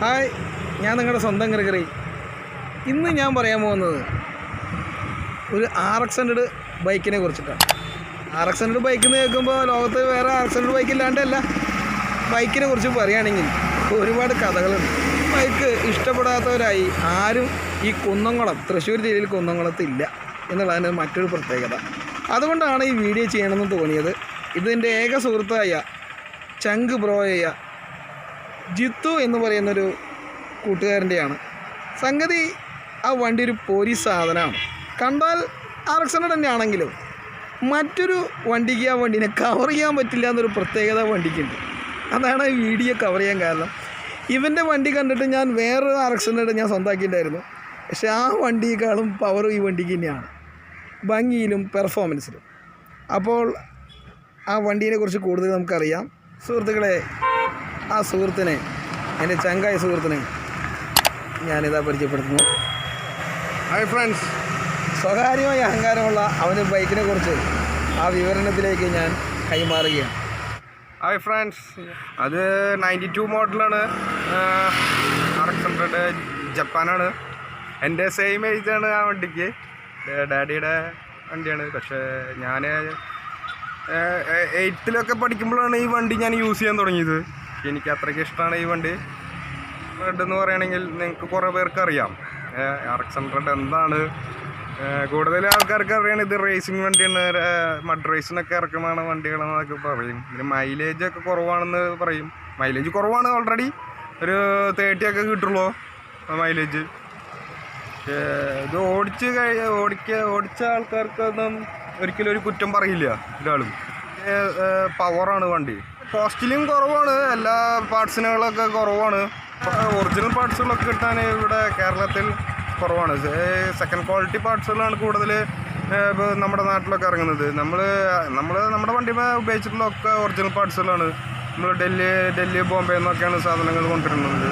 Hi, ഞാൻ നിങ്ങളുടെ സ്വന്തം ഗ്രിഗറി. ഇന്ന് ഞാൻ പറയാൻ പോകുന്നത് ഒരു RX100 ബൈക്കിനെ കുറിച്ചിട്ടാണ്. RX100 ബൈക്ക് എന്ന് കേൾക്കുമ്പോൾ ലോകത്ത് വേറെ RX100 ബൈക്കില്ലാണ്ടല്ല. ബൈക്കിനെ കുറിച്ച് പറയുകയാണെങ്കിൽ ഒരുപാട് കഥകളുണ്ട്. ബൈക്ക് ഇഷ്ടപ്പെടാത്തവരായി ആരും ഈ കുന്നംകുളം, തൃശ്ശൂർ ജില്ലയിൽ കുന്നംകുളത്തില്ല എന്നുള്ളതിന് മറ്റൊരു പ്രത്യേകത. അതുകൊണ്ടാണ് ഈ വീഡിയോ ചെയ്യണമെന്ന് തോന്നിയത്. ഇതിൻ്റെ ഏക സുഹൃത്തായ ചങ്ക് ബ്രോയായ ജിത്തു എന്ന് പറയുന്നൊരു കൂട്ടുകാരൻ്റെയാണ്. സംഗതി ആ വണ്ടി ഒരു പോലീസ് സാധനമാണ്. കണ്ടാൽ RX100 തന്നെയാണെങ്കിലും മറ്റൊരു വണ്ടിക്ക് ആ വണ്ടീനെ കവർ ചെയ്യാൻ പറ്റില്ല എന്നൊരു പ്രത്യേകത വണ്ടിക്കുണ്ട്. അതാണ് ഈ വീഡിയോ കവർ ചെയ്യാൻ കാരണം. ഇവൻ്റെ വണ്ടി കണ്ടിട്ട് ഞാൻ വേറൊരു RX100 ഞാൻ സ്വന്തമാക്കിയിട്ടുണ്ടായിരുന്നു. പക്ഷേ ആ വണ്ടിയേക്കാളും പവർ ഈ വണ്ടിക്ക് തന്നെയാണ്, ഭംഗിയിലും പെർഫോമൻസിലും. അപ്പോൾ ആ വണ്ടീനെ കുറിച്ച് കൂടുതൽ നമുക്കറിയാം. സുഹൃത്തുക്കളെ, ആ സുഹൃത്തിനെ, എൻ്റെ ചങ്കായ സുഹൃത്തിനെ ഞാനിതാ പരിചയപ്പെടുത്തുന്നു. Hi friends. സ്വകാര്യമായ അഹങ്കാരമുള്ള അവൻ്റെ ബൈക്കിനെ കുറിച്ച് ആ വിവരണത്തിലേക്ക് ഞാൻ കൈമാറുകയാണ്. ഹായ് ഫ്രണ്ട്സ്, അത് 92 മോഡലാണ്. RX100 ജപ്പാനാണ്. എൻ്റെ സെയിം ഏജാണ് ആ വണ്ടിക്ക്. ഡാഡിയുടെ വണ്ടിയാണ്. പക്ഷേ ഞാൻ 8th പഠിക്കുമ്പോഴാണ് ഈ വണ്ടി ഞാൻ യൂസ് ചെയ്യാൻ തുടങ്ങിയത്. എനിക്ക് അത്രയ്ക്ക് ഇഷ്ടമാണ് ഈ വണ്ടി. റെഡ് എന്ന് പറയുകയാണെങ്കിൽ നിങ്ങൾക്ക് കുറേ പേർക്ക് അറിയാം RX100 എന്താണ്. കൂടുതൽ ആൾക്കാർക്ക് അറിയണം ഇത് റേസിംഗ് വണ്ടിയാണ്, മഡ് റേസിനൊക്കെ ഇറക്കുന്നതാണ് വണ്ടികളെന്നൊക്കെ പറയും. ഇതിന് മൈലേജൊക്കെ കുറവാണെന്ന് പറയും. മൈലേജ് കുറവാണ്, ഓൾറെഡി ഒരു 30 ഒക്കെ കിട്ടുള്ളൂ മൈലേജ്. ഇത് ഓടിച്ച ആൾക്കാർക്കൊന്നും ഒരിക്കലും ഒരു കുറ്റം പറയില്ല ഒരാളും. പവറാണ് വണ്ടി. കോസ്റ്റിലും കുറവാണ്, എല്ലാ പാർട്സിനുകളൊക്കെ കുറവാണ്. ഒറിജിനൽ പാർട്സുകളൊക്കെ കിട്ടാൻ ഇവിടെ കേരളത്തിൽ കുറവാണ്. സെക്കൻഡ് ക്വാളിറ്റി പാർട്സുകളാണ് കൂടുതൽ നമ്മുടെ നാട്ടിലൊക്കെ ഇറങ്ങുന്നത്. നമ്മുടെ വണ്ടിമേ ഉപയോഗിച്ചിട്ടുള്ളതൊക്കെ ഒറിജിനൽ പാർട്സുകളാണ്. നമ്മൾ ഡൽഹി ബോംബെ എന്നൊക്കെയാണ് സാധനങ്ങൾ കൊണ്ടുവരുന്നത്.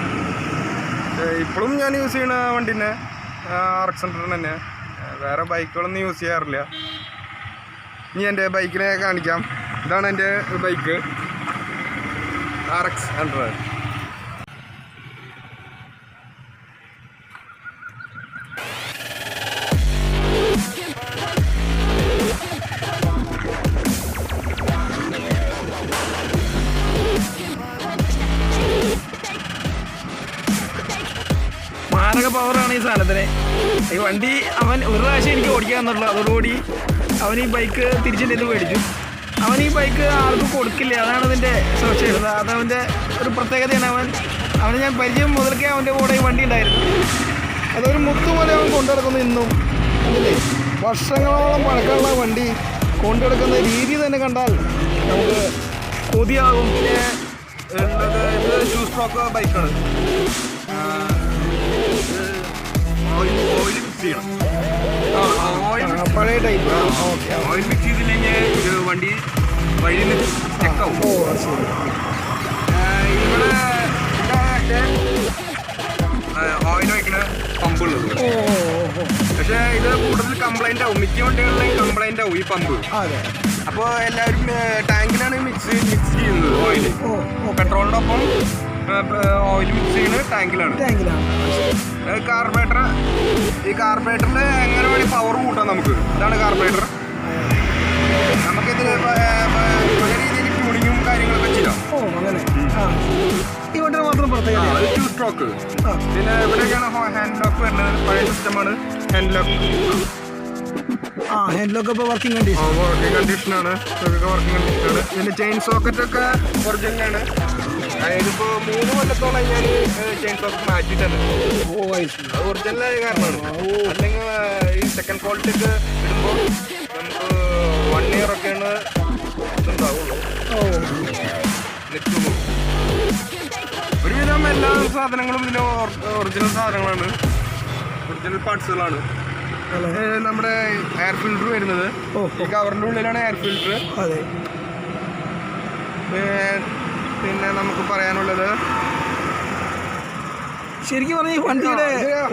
ഇപ്പോഴും ഞാൻ യൂസ് ചെയ്യുന്ന വണ്ടിനെ RX100 തന്നെ, വേറെ ബൈക്കുകളൊന്നും യൂസ് ചെയ്യാറില്ല. ഇനി എൻ്റെ ബൈക്കിനെ കാണിക്കാം. ഇതാണ് എൻ്റെ ബൈക്ക് RX100. മാരക പവറാണ് ഈ സാധനത്തിന്. ഈ വണ്ടി അവൻ ഒരു പ്രാവശ്യം എനിക്ക് ഓടിക്കാന്നുള്ളൂ. അതോടുകൂടി അവൻ ഈ ബൈക്ക് തിരിച്ചെൻ്റെ മേടിച്ചു. അവൻ ഈ ബൈക്ക് ആർക്കും കൊടുക്കില്ല, അതാണ് അതിൻ്റെ സവിശേഷത. അതവൻ്റെ ഒരു പ്രത്യേകതയാണ്. അവന് ഞാൻ പരിചയം മുതൽക്കേ അവൻ്റെ കൂടെ ഈ വണ്ടി ഉണ്ടായിരുന്നു. അതൊരു മുത്തുപോലെ അവൻ കൊണ്ടുനടക്കുന്നു ഇന്നും. അതില്ലേ, വർഷങ്ങളോളം പഴക്കമുള്ള വണ്ടി കൊണ്ടുനടക്കുന്ന രീതി തന്നെ കണ്ടാൽ നമുക്ക് കൊതിയാകും. ഇത് 2 സ്ട്രോക്ക് ബൈക്കാണ്. ഓയിൽ മിക്സ് ചെയ്യണം. പഴയ ടൈപ്പ്. ഓയിൽ മിക്സ് ചെയ്തില്ലെങ്കിൽ ഇത് വണ്ടി വഴിയിൽ നിന്ന് ചെക്കാവും. ഇവിടെ ഓയിൽ വയ്ക്കുന്ന പമ്പുള്ളത്. പക്ഷേ ഇത് കൂടുതൽ കംപ്ലൈൻ്റ് ആവും. മിക്ക വണ്ടികളിലും കംപ്ലൈൻ്റ് ആവും ഈ പമ്പ്. അപ്പോൾ എല്ലാവരും ടാങ്കിലാണ് മിക്സ് ചെയ്യുന്നത് ഓയിൽ. പെട്രോളിൻ്റെ ഒപ്പം ഓയിൽ മിക്സ് ചെയ്യുന്നത് ടാങ്കിലാണ്. ഈ കാർബറേറ്ററിൽ എങ്ങനെ വേണ്ടി പവർ കൂട്ടാം നമുക്ക്. ഇതാണ് കാർബറേറ്റർ. നമുക്കിതിൽ പല രീതിയിൽ ട്യൂണിങ്ങും കാര്യങ്ങളൊക്കെ ചെയ്യാം. ഈ വണ്ടിയുടെ മാത്രം പ്രത്യേകത 2 സ്ട്രോക്ക്. പിന്നെ ഇവിടെയൊക്കെയാണ് ഹാൻഡ് ലോക്ക് വരുന്നത്. പഴയ സിസ്റ്റമാണ് ഹാൻഡ് ലോക്ക്. ഹാൻഡ് ലോക്ക് ഇപ്പോൾ വർക്കിംഗ് കണ്ടീഷനാണ്. പിന്നെ ചെയിൻ സോക്കറ്റൊക്കെ ഒറിജിനലാണ്. ഇതിപ്പോൾ 3 കൊല്ലത്തോളം ഞാൻ ചെയിൻ സോക്കറ്റ് മാറ്റിയിട്ടുണ്ട്. അത് ഒറിജിനലായ കാരണമാണ്. അല്ലെങ്കിൽ ഈ സെക്കൻഡ് ക്വാളിറ്റി ഒക്കെ ഇടുമ്പോൾ നമുക്ക് 1 year ഒക്കെയാണ് ഇതുണ്ടാവുള്ളൂ. നിൽക്കുന്നു. ഒരുവിധം എല്ലാ സാധനങ്ങളും ഇതിന് ഒറിജിനൽ സാധനങ്ങളാണ്, ഒറിജിനൽ പാർട്സുകളാണ്. നമ്മുടെ എയർ ഫിൽറ്റർ വരുന്നത് ഈ കവറിൻ്റെ ഉള്ളിലാണ് എയർ ഫിൽറ്റർ. അതെ. പിന്നെ നമുക്ക് പറയാനുള്ളത്, ശരിക്കും പറഞ്ഞാൽ ഈ വണ്ടിയുടെ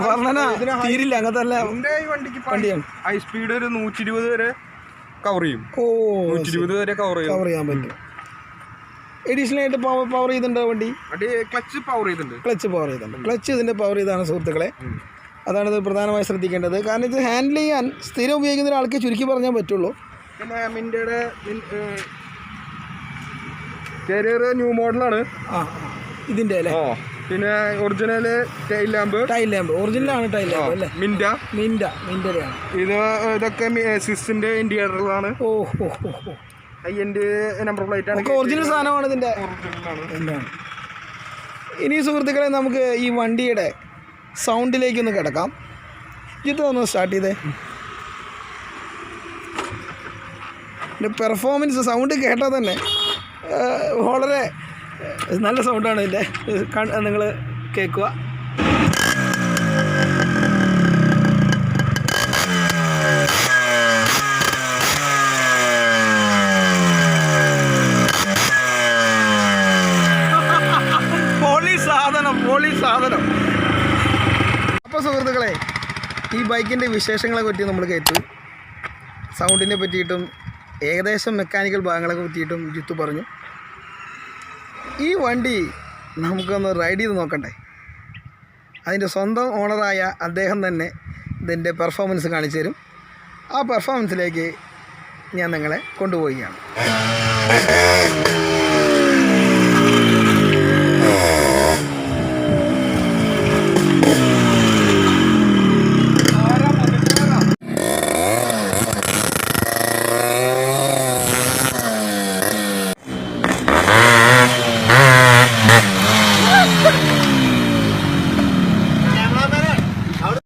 വർണ്ണന തീരില്ല. അങ്ങനത്തെ ഈ വണ്ടിക്ക് ഹൈ സ്പീഡ് ഒരു 120 വരെ കവർ ചെയ്യും. 120 വരെ കവർ ചെയ്യാൻ പറ്റും. എഡീഷണലായിട്ട് പവർ ചെയ്തിട്ടുണ്ട് വണ്ടി. വണ്ടി ക്ലച്ച് പവർ ചെയ്തിട്ടുണ്ട്. ക്ലച്ച് ഇതിൻ്റെ പവർ ചെയ്താണ് സുഹൃത്തുക്കളെ. അതാണിത് പ്രധാനമായി ശ്രദ്ധിക്കേണ്ടത്. കാരണം ഇത് ഹാൻഡിൽ ചെയ്യാൻ സ്ഥിരം ഉപയോഗിക്കുന്ന ഒരാൾക്ക് ചുരുക്കി പറഞ്ഞാൽ പറ്റുള്ളൂ. പിന്നെ മിൻ്റയുടെ കാരിയർ ന്യൂ മോഡലാണ്. ഇതിൻ്റെ അല്ലേ? പിന്നെ ഒറിജിനൽ ടൈൽ ലാമ്പ് ഒറിജിനലാണ് ടൈൽ ലാമ്പ് അല്ലേ? മിൻ്റെയാണ് ഇതൊക്കെ സ്വിസിൻ്റെ ഇൻഡിക്കേറ്ററുകളാണ്. ഹൈ എൻഡ് നമ്പർ പ്ലേറ്റ് ആണ്. ഒറിജിനൽ സാധനമാണ് ഇതിൻ്റെ. ഇനി സുഹൃത്തുക്കളെ നമുക്ക് ഈ വണ്ടിയുടെ സൗണ്ടിലേക്കൊന്ന് കിടക്കാം. ഇതൊന്ന് സ്റ്റാർട്ട് ചെയ്തേ. ഇതിൻ്റെ പെർഫോമൻസ് സൗണ്ട് കേട്ടാൽ തന്നെ വളരെ നല്ല സൗണ്ടാണ് ഇതിൻ്റെ. നിങ്ങൾ കേൾക്കുക. പൊളി സാധനം. അപ്പോൾ സുഹൃത്തുക്കളെ, ഈ ബൈക്കിൻ്റെ വിശേഷങ്ങളെ പറ്റി നമ്മൾ കേട്ടു. സൗണ്ടിനെ പറ്റിയിട്ടും ഏകദേശം മെക്കാനിക്കൽ ഭാഗങ്ങളെ പറ്റിയിട്ടും ജിത്തു പറഞ്ഞു. ഈ വണ്ടി നമുക്കൊന്ന് റൈഡ് ചെയ്ത് നോക്കണ്ടേ? അതിൻ്റെ സ്വന്തം ഓണറായ അദ്ദേഹം തന്നെ ഇതിൻ്റെ പെർഫോമൻസ് കാണിച്ചു തരും. ആ പെർഫോമൻസിലേക്ക് ഞാൻ നിങ്ങളെ കൊണ്ടുപോവുകയാണ്.